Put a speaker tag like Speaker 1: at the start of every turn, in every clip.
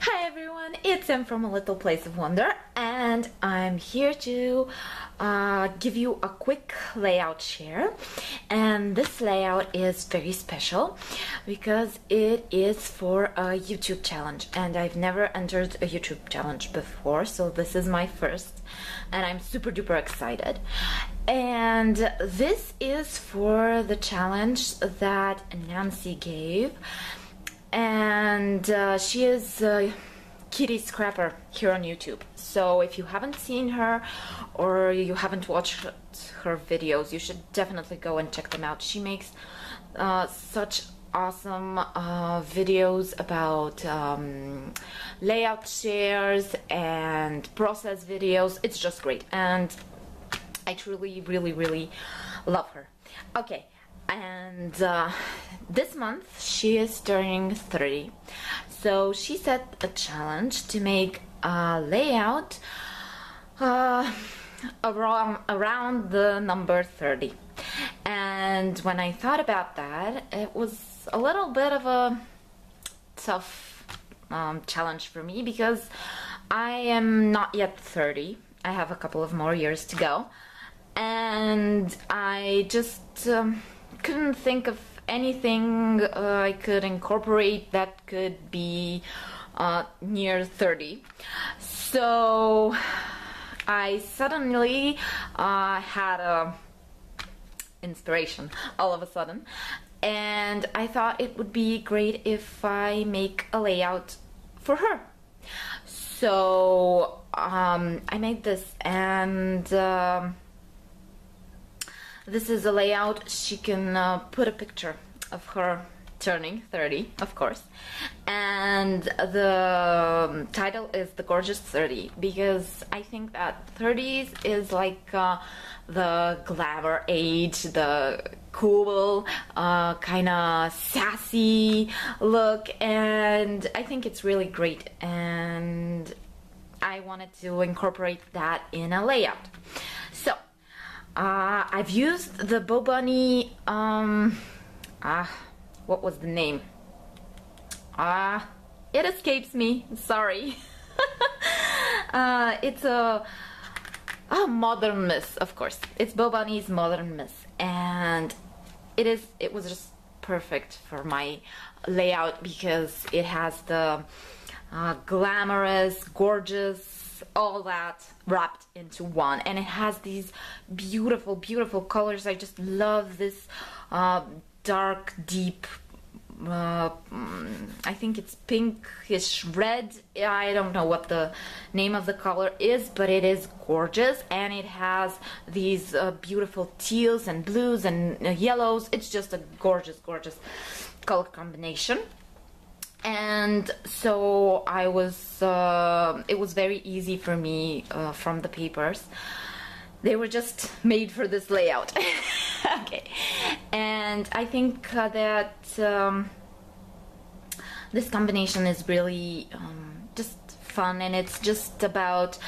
Speaker 1: Hi everyone, it's Em from A Little Place of Wonder, and I'm here to give you a quick layout share. And this layout is very special because it is for a YouTube challenge, and I've never entered a YouTube challenge before, so this is my first, and I'm super duper excited. And this is for the challenge that Nancy gave. And she is Kitty Scrapper here on YouTube. So if you haven't seen her or you haven't watched her videos, you should definitely go and check them out. She makes such awesome videos about layout shares and process videos. It's just great, and I truly really love her. Okay. And this month she is turning 30, so she set a challenge to make a layout around the number 30. And when I thought about that, it was a little bit of a tough challenge for me because I am not yet 30. I have a couple of more years to go, and I just couldn't think of anything I could incorporate that could be near 30. So I suddenly had a inspiration all of a sudden, and I thought it would be great if I make a layout for her. So I made this, and this is a layout. She can put a picture of her turning 30, of course, and the title is The Gorgeous 30, because I think that 30s is like the glamour age, the cool, kind of sassy look, and I think it's really great, and I wanted to incorporate that in a layout. So I've used the Bow Bunny, what was the name? It escapes me, sorry. It's a Modern Miss, of course. It's Bow Bunny's Modern Miss, and it was just perfect for my layout because it has the glamorous, gorgeous, all that wrapped into one, and it has these beautiful colors. I just love this dark, deep, I think it's pinkish red. I don't know what the name of the color is, but it is gorgeous, and it has these beautiful teals and blues and yellows. It's just a gorgeous color combination. And so I was it was very easy for me from the papers. They were just made for this layout. Okay, and I think that this combination is really just fun, and it's just about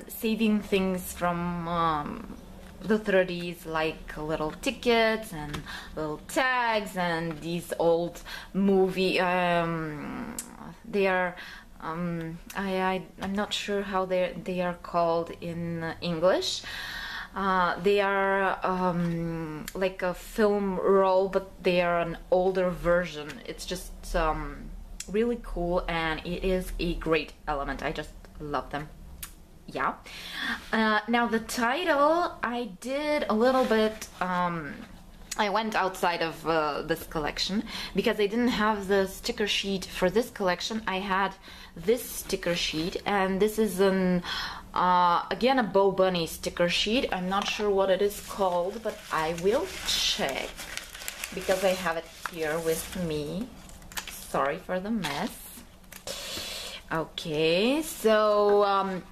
Speaker 1: saving things from the 30s, like little tickets and little tags and these old movie they are I'm not sure how they are called in English. They are like a film roll, but they are an older version. It's just really cool, and it is a great element. I just love them. Yeah. Now the title, I did a little bit, I went outside of this collection because I didn't have the sticker sheet for this collection. I had this sticker sheet, and this is an again a Bow Bunny sticker sheet. I'm not sure what it is called, but I will check because I have it here with me. Sorry for the mess. Okay, so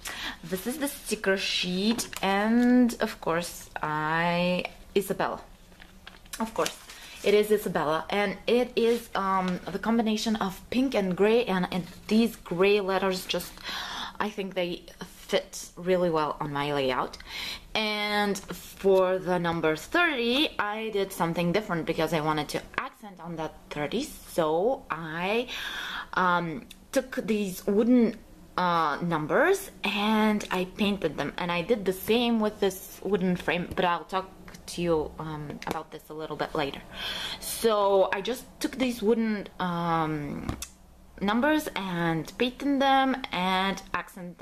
Speaker 1: this is the sticker sheet, and of course Isabella. Of course, it is Isabella, and it is the combination of pink and gray, and these gray letters just, I think they fit really well on my layout. And for the number 30, I did something different because I wanted to accent on that 30, so I took these wooden numbers and I painted them, and I did the same with this wooden frame, but I'll talk to you about this a little bit later. So I just took these wooden numbers and painted them and accent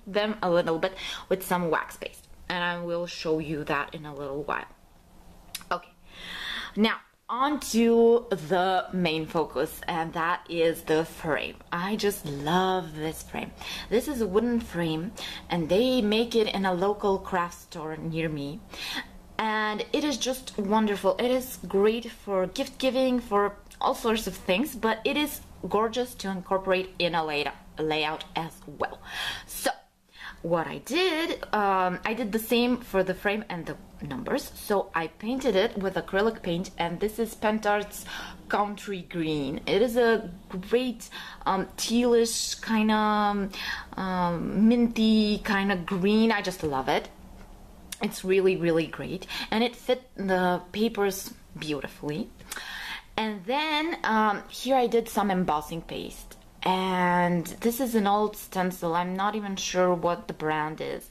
Speaker 1: them a little bit with some wax paste, and I will show you that in a little while. Okay, now on to the main focus, and that is the frame. I just love this frame. This is a wooden frame, and they make it in a local craft store near me, and it is just wonderful. It is great for gift giving, for all sorts of things, but it is gorgeous to incorporate in a layout as well. So what I did the same for the frame and the numbers. So I painted it with acrylic paint, and this is Pentart's Country Green. It is a great tealish kind of minty kind of green. I just love it. It's really, really great, and it fit the papers beautifully. And then here I did some embossing paste, and this is an old stencil. I'm not even sure what the brand is,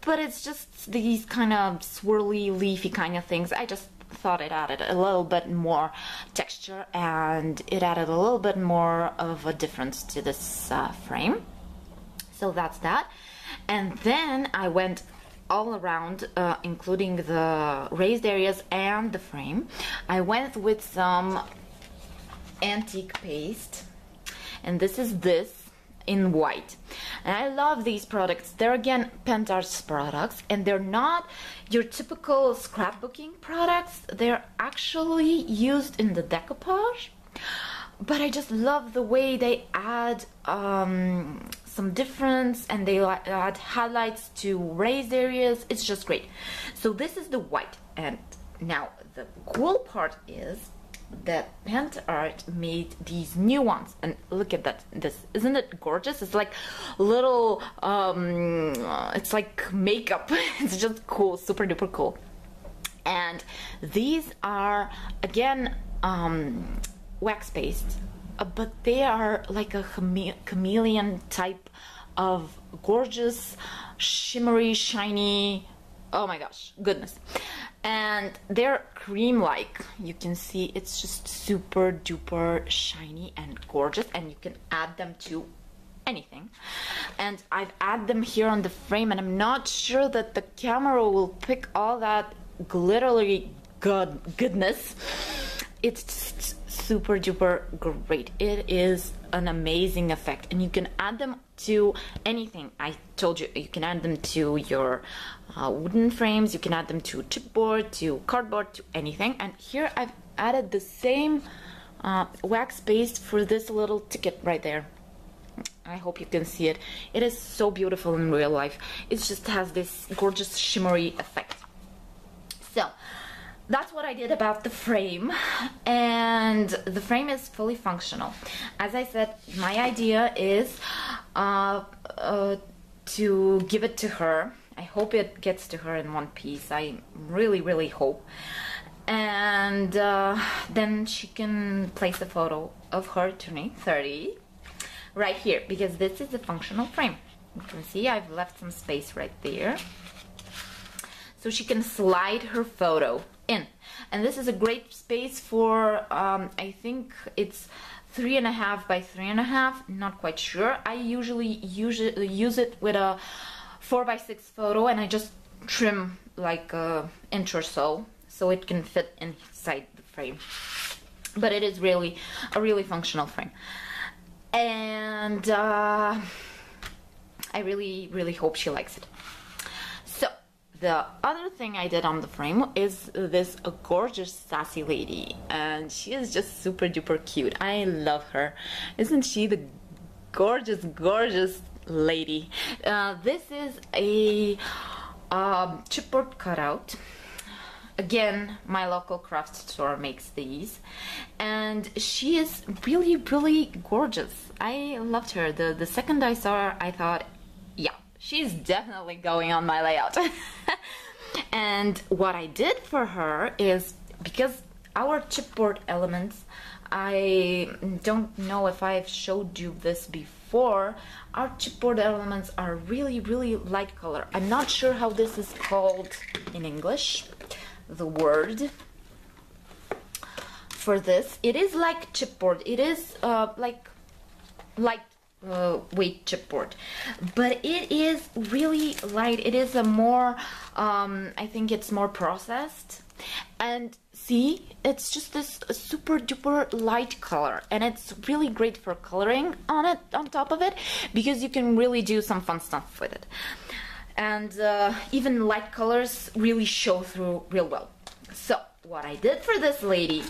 Speaker 1: but it's just these kind of swirly, leafy kind of things. I just thought it added a little bit more texture, and it added a little bit more of a difference to this frame. So that's that. And then I went all around, including the raised areas and the frame. I went with some antique paste, and this is in white. And I love these products. They're again Pentart's products, and they're not your typical scrapbooking products. They're actually used in the decoupage, but I just love the way they add some difference, and they add highlights to raised areas. It's just great. So this is the white, and now the cool part is that Pentart made these new ones, and look at that. This, isn't it gorgeous? It's like little it's like makeup. It's just cool, super duper cool. And these are again wax paste, but they are like a chameleon type of gorgeous, shimmery, shiny, oh my gosh, goodness. And they're cream-like. You can see it's just super duper shiny and gorgeous, and you can add them to anything. And I've added them here on the frame, and I'm not sure that the camera will pick all that glittery goodness. It's just super duper great. It is an amazing effect, and you can add them to anything. I told you, you can add them to your wooden frames, you can add them to chipboard, to cardboard, to anything. And here I've added the same wax paste for this little ticket right there. I hope you can see it. It is so beautiful in real life. It just has this gorgeous shimmery effect. So that's what I did about the frame, and the frame is fully functional. As I said, my idea is to give it to her. I hope it gets to her in one piece. I really, really hope. And then she can place a photo of her turning 30 right here, because this is a functional frame. You can see I've left some space right there, so she can slide her photo in. And this is a great space for I think it's 3.5 by 3.5, not quite sure. I usually use it with a 4 by 6 photo, and I just trim like an inch or so it can fit inside the frame. But it is really a really functional frame, and I really, really hope she likes it. The other thing I did on the frame is this gorgeous sassy lady, and she is just super duper cute. I love her. Isn't she the gorgeous, gorgeous lady? This is a chipboard cutout. Again, my local craft store makes these, and she is really, really gorgeous. I loved her. The second I saw her, I thought, yeah, she's definitely going on my layout. And what I did for her is, because our chipboard elements, I don't know if I've showed you this before, our chipboard elements are really, really light color. I'm not sure how this is called in English, the word for this. It is like chipboard. It is like light weight chipboard, but it is really light. It is a more I think it's more processed, and see, it's just this super duper light color, and it's really great for coloring on top of it, because you can really do some fun stuff with it, and even light colors really show through real well. So what I did for this lady,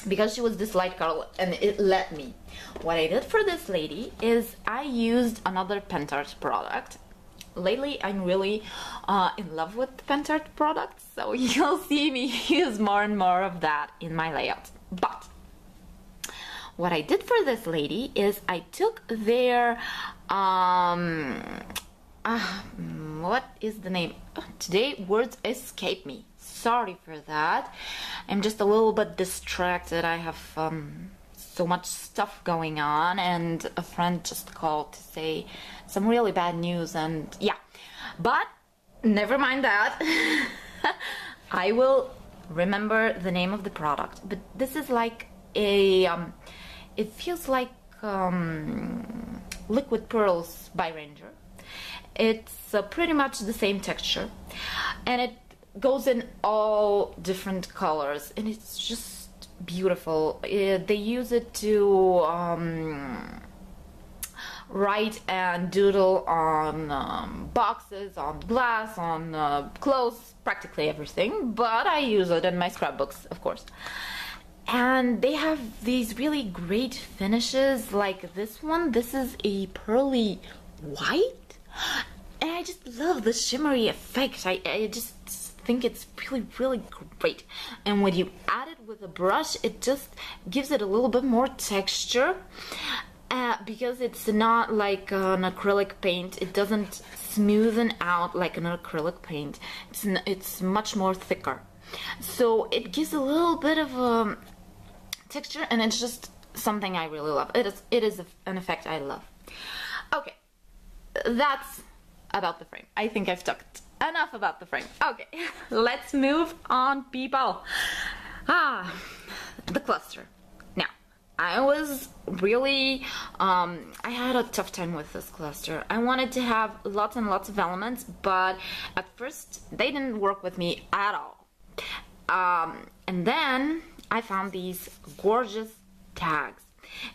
Speaker 1: because she was this light color and it let me, what I did for this lady is I used another Pentart product. Lately I'm really in love with Pentart products, so you'll see me use more and more of that in my layout. But what I did for this lady is I took their what is the name? Oh, today words escape me. Sorry for that. I'm just a little bit distracted. I have so much stuff going on, and a friend just called to say some really bad news, and yeah, but never mind that. I will remember the name of the product, but this is like a it feels like Liquid Pearls by Ranger. It's pretty much the same texture, and it goes in all different colors, and it's just beautiful. They use it to write and doodle on boxes, on glass, on clothes, practically everything, but I use it in my scrapbooks, of course. And they have these really great finishes, like this one. This is a pearly white, and I just love the shimmery effect. I just think it's really, really great. And when you add it with a brush, it just gives it a little bit more texture, because it's not like an acrylic paint. It doesn't smoothen out like an acrylic paint. It's much more thicker, so it gives a little bit of texture, and it's just something I really love. It is an effect I love. Okay, that's about the frame. I think I've talked enough about the frame. Okay, let's move on, people. The cluster. Now, I was really I had a tough time with this cluster. I wanted to have lots and lots of elements, but at first they didn't work with me at all. And then I found these gorgeous tags,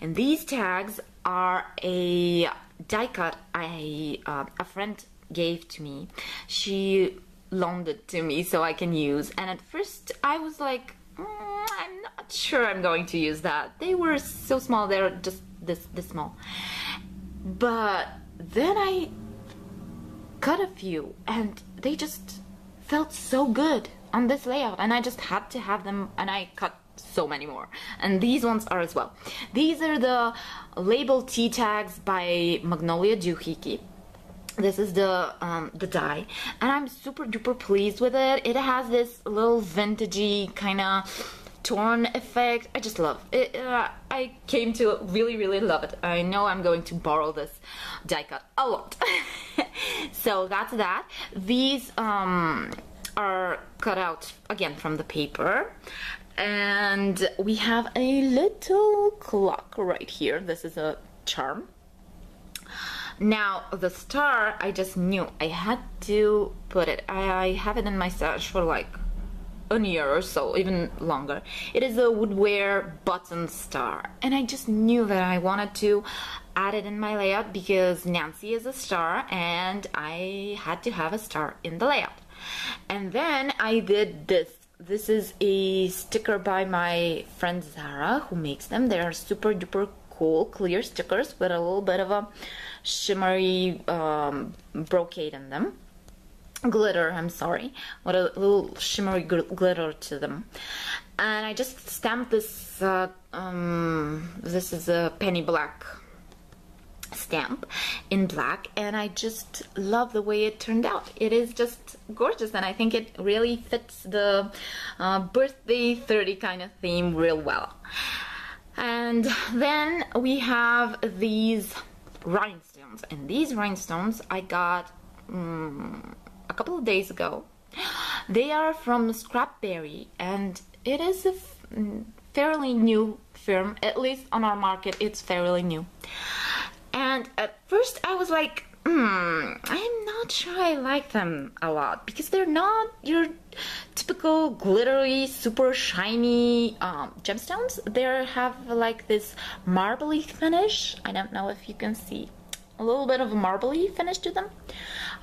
Speaker 1: and these tags are a die cut a friend gave to me. She loaned it to me so I can use, and at first I was like, I'm not sure I'm going to use that. They were so small, they're just this small. But then I cut a few, and they just felt so good on this layout, and I just had to have them, and I cut so many more, and these ones are as well. These are the label T tags by Magnolia Doohickey. This is the die, and I'm super duper pleased with it. It has this little vintagey kind of torn effect. I just love it. I came to really, really love it. I know I'm going to borrow this die cut a lot. So that's that. These are cut out again from the paper, and we have a little clock right here. This is a charm. Now the star, I just knew I had to put it. I have it in my stash for like a year or so, even longer. It is a woodware button star, and I just knew that I wanted to add it in my layout because Nancy is a star, and I had to have a star in the layout. And then I did this. This is a sticker by my friend Zara, who makes them. They are super duper cool, clear stickers with a little bit of a shimmery brocade in them. Glitter, I'm sorry, with a little shimmery glitter to them. And I just stamped this, this is a penny black stamp in black, and I just love the way it turned out. It is just gorgeous, and I think it really fits the birthday 30 kind of theme real well. And then we have these rhinestones, and these rhinestones I got a couple of days ago. They are from Scrapberry, and it is a fairly new firm, at least on our market it's fairly new. And at first I was like, I'm not sure I like them a lot, because they're not your typical glittery, super shiny gemstones. They have like this marbly finish. I don't know if you can see a little bit of a marbly finish to them.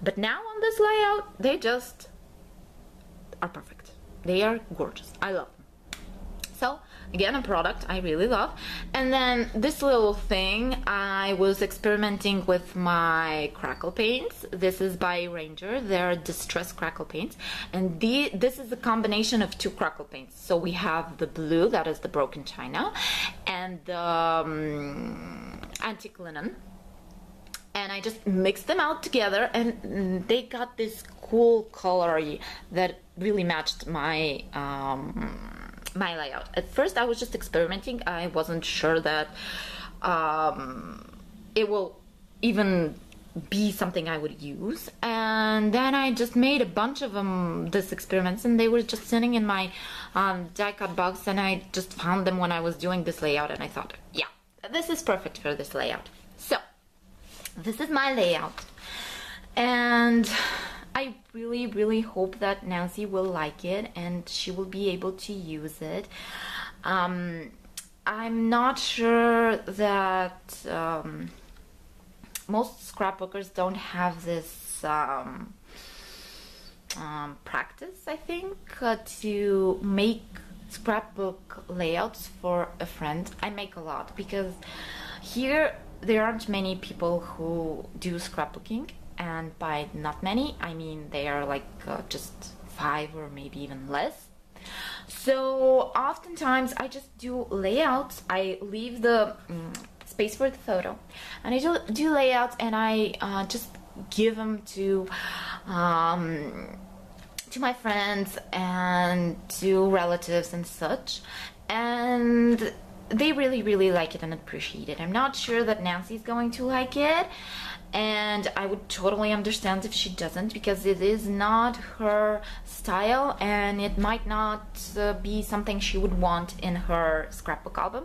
Speaker 1: But now on this layout, they just are perfect. They are gorgeous. I love them. So again, a product I really love. And then this little thing, I was experimenting with my crackle paints. This is by Ranger. They're distress crackle paints, and this is a combination of two crackle paints. So we have the blue, that is the broken china, and the antique linen. And I just mixed them out together, and they got this cool color that really matched my my layout. At first I was just experimenting. I wasn't sure that it will even be something I would use, and then I just made a bunch of these experiments, and they were just sitting in my die cut box, and I just found them when I was doing this layout, and I thought, yeah, this is perfect for this layout. So this is my layout, and I really hope that Nancy will like it and she will be able to use it. I'm not sure that most scrapbookers don't have this practice, I think, to make scrapbook layouts for a friend. I make a lot, because here there aren't many people who do scrapbooking. And by not many, I mean they are like just 5 or maybe even less. So oftentimes I just do layouts. I leave the space for the photo, and I do layouts, and I just give them to my friends and to relatives and such, and they really like it and appreciate it. I'm not sure that Nancy's going to like it, and I would totally understand if she doesn't, because it is not her style, and it might not be something she would want in her scrapbook album.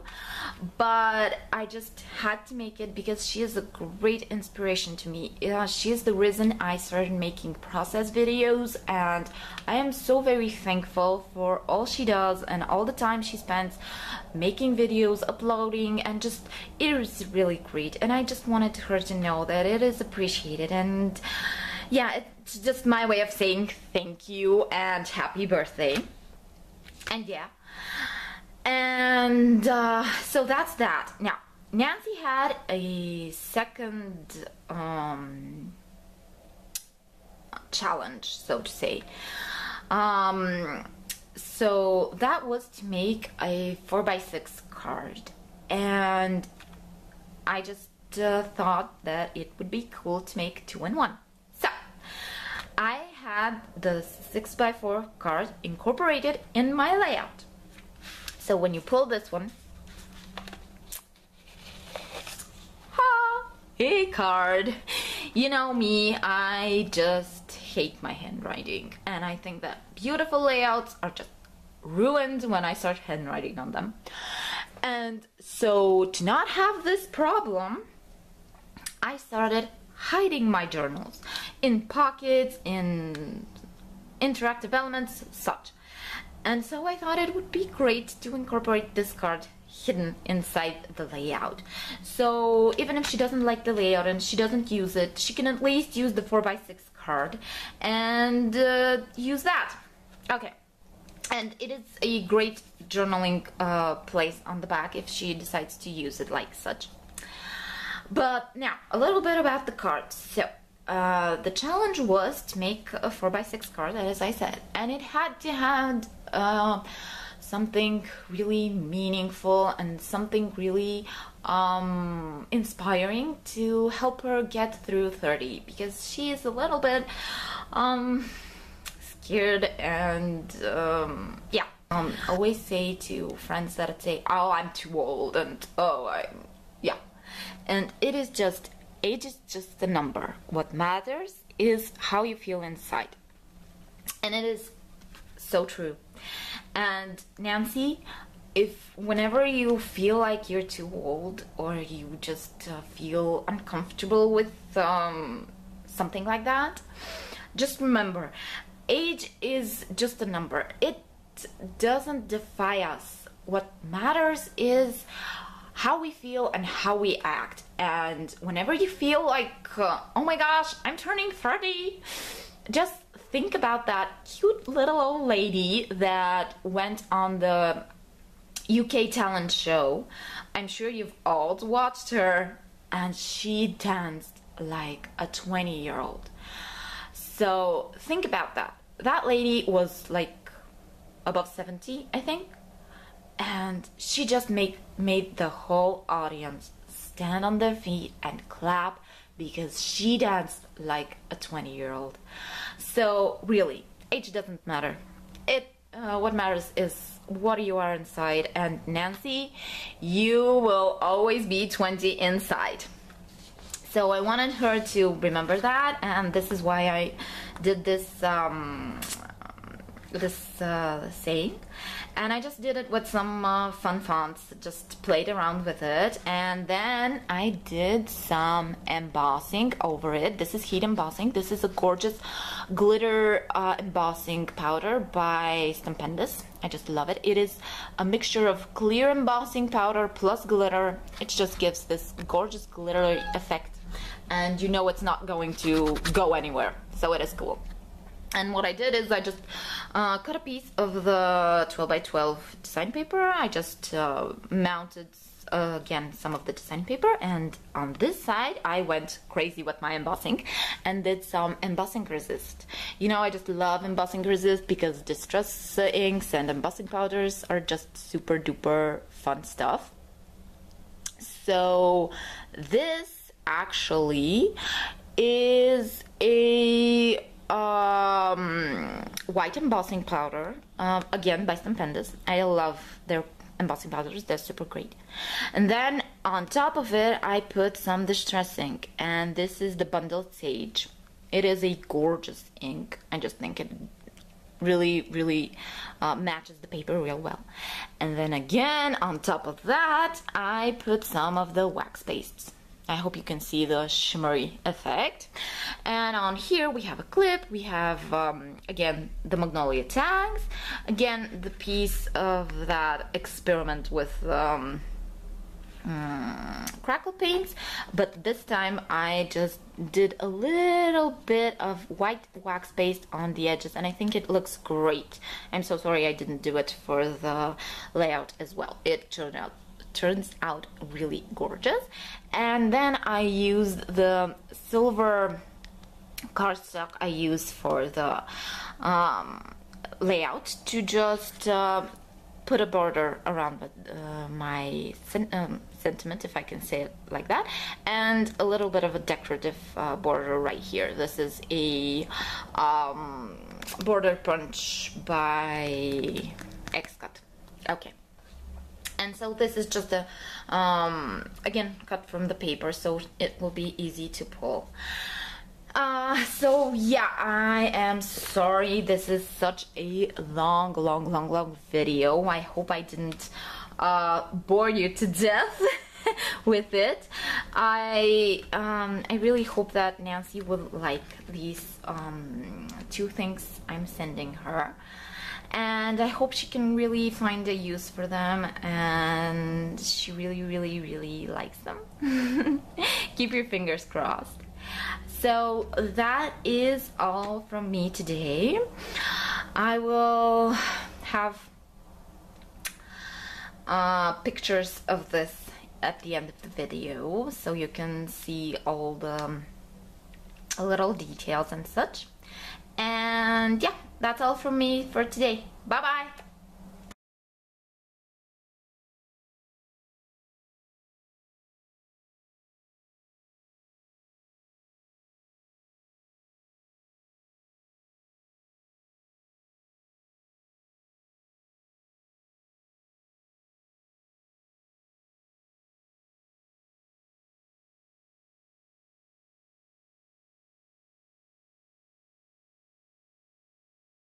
Speaker 1: But I just had to make it because she is a great inspiration to me. She is the reason I started making process videos, and I am so very thankful for all she does and all the time she spends making videos, uploading, and just, it is really great. And I just wanted her to know that it is appreciated, and yeah, it's just my way of saying thank you and happy birthday. And yeah, and so that's that. Now Nancy had a second challenge, so to say. So that was to make a 4x6 card, and I just thought that it would be cool to make 2-in-1. So I had the 6x4 card incorporated in my layout. So when you pull this one, a card. You know me, I just hate my handwriting, and I think that beautiful layouts are just ruined when I start handwriting on them. And so to not have this problem, I started hiding my journals in pockets, in interactive elements, such. And so I thought it would be great to incorporate this card hidden inside the layout. So even if she doesn't like the layout and she doesn't use it, she can at least use the 4x6 card and use that. Okay. And it is a great journaling place on the back if she decides to use it like such. But now, a little bit about the card. So, the challenge was to make a 4x6 card, as I said, and it had to have something really meaningful and something really inspiring to help her get through 30, because she is a little bit scared and yeah. Always say to friends that say, oh, I'm too old, and oh, yeah. And it is just, age is just a number. What matters is how you feel inside. And it is so true. And Nancy, if whenever you feel like you're too old, or you just feel uncomfortable with something like that, just remember, age is just a number. It doesn't define us. What matters is how we feel and how we act. And whenever you feel like, oh my gosh, I'm turning 30, just think about that cute little old lady that went on the UK talent show. I'm sure you've all watched her, and she danced like a 20-year-old. So think about that. That lady was like above 70, I think, and she just made the whole audience stand on their feet and clap because she danced like a 20-year-old. So really, age doesn't matter. What matters is what you are inside, and Nancy, you will always be 20 inside. So I wanted her to remember that, and this is why I did this saying, and I just did it with some fun fonts, just played around with it, and then I did some embossing over it. This is heat embossing. This is a gorgeous glitter embossing powder by Stupendous. I just love it. It is a mixture of clear embossing powder plus glitter. It just gives this gorgeous glitter effect, and you know it's not going to go anywhere, so it is cool. And what I did is I just cut a piece of the 12 by 12 design paper. I just mounted again some of the design paper, and on this side I went crazy with my embossing and did some embossing resist. You know, I just love embossing resist because distress inks and embossing powders are just super duper fun stuff. So this actually is a white embossing powder, again by Stupendous. I love their embossing powders, they're super great. And then on top of it I put some distress ink, and this is the Bundled Sage. It is a gorgeous ink. I just think it really matches the paper real well. And then again on top of that I put some of the wax pastes. I hope you can see the shimmery effect. And on here we have a clip, we have again the magnolia tags, again the piece of that experiment with crackle paints, but this time I just did a little bit of white wax paste on the edges, and I think it looks great. I'm so sorry I didn't do it for the layout as well. It turns out really gorgeous. And then I used the silver cardstock I used for the layout to just put a border around my sentiment, if I can say it like that, and a little bit of a decorative border right here. This is a border punch by X-Cut. Okay. And so this is just a, again, cut from the paper, so it will be easy to pull. So yeah, I am sorry this is such a long video. I hope I didn't bore you to death with it. I really hope that Nancy would like these two things I'm sending her. And I hope she can really find a use for them, and she really likes them. Keep your fingers crossed. So that is all from me today. I will have pictures of this at the end of the video, so you can see all the little details and such. And yeah, that's all from me for today. Bye bye.